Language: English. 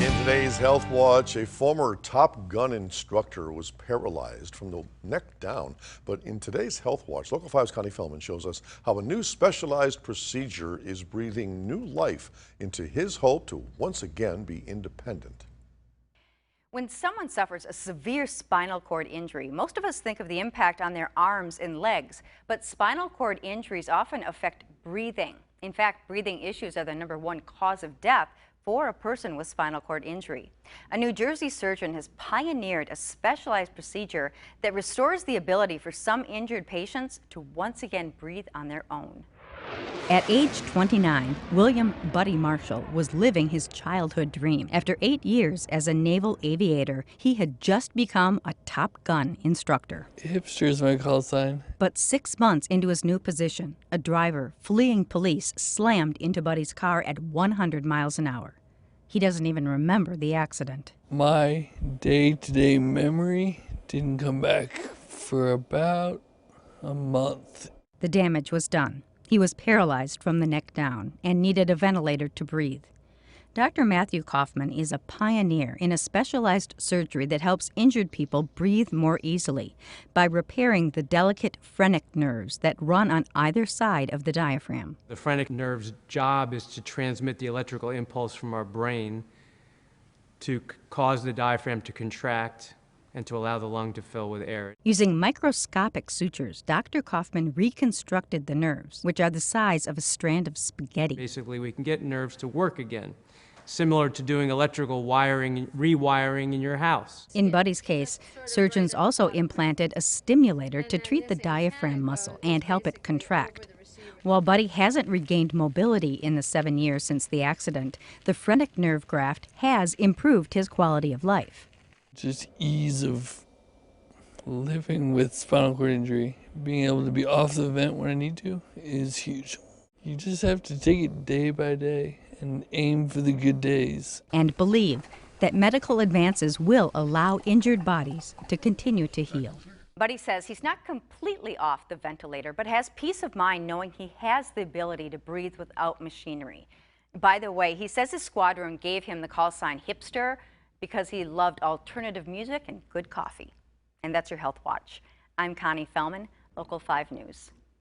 In today's Health Watch, a former Top Gun instructor was paralyzed from the neck down. But in today's Health Watch, Local 5's Connie Feldman shows us how a new specialized procedure is breathing new life into his hope to once again be independent. When someone suffers a severe spinal cord injury, most of us think of the impact on their arms and legs, but spinal cord injuries often affect breathing. In fact, breathing issues are the #1 cause of death for a person with spinal cord injury. A New Jersey surgeon has pioneered a specialized procedure that restores the ability for some injured patients to once again breathe on their own. At age 29, William Buddy Marshall was living his childhood dream. After 8 years as a naval aviator, he had just become a Top Gun instructor. Hipster is my call sign. But 6 months into his new position, a driver fleeing police slammed into Buddy's car at 100 miles an hour. He doesn't even remember the accident. My day-to-day memory didn't come back for about a month. The damage was done. He was paralyzed from the neck down and needed a ventilator to breathe. Dr. Matthew Kaufman is a pioneer in a specialized surgery that helps injured people breathe more easily by repairing the delicate phrenic nerves that run on either side of the diaphragm. The phrenic nerve's job is to transmit the electrical impulse from our brain to cause the diaphragm to contract and to allow the lung to fill with air. Using microscopic sutures, Dr. Kaufman reconstructed the nerves, which are the size of a strand of spaghetti. Basically, we can get nerves to work again, similar to doing electrical wiring, rewiring in your house. In Buddy's case, surgeons also implanted a stimulator to treat the diaphragm muscle and help it contract. While Buddy hasn't regained mobility in the 7 years since the accident, the phrenic nerve graft has improved his quality of life. Just ease of living with spinal cord injury, being able to be off the vent when I need to is huge. You just have to take it day by day and aim for the good days. And believe that medical advances will allow injured bodies to continue to heal. Buddy says he's not completely off the ventilator, but has peace of mind knowing he has the ability to breathe without machinery. By the way, he says his squadron gave him the call sign Hipster because he loved alternative music and good coffee. And that's your Health Watch. I'm Connie Feldman, Local 5 News.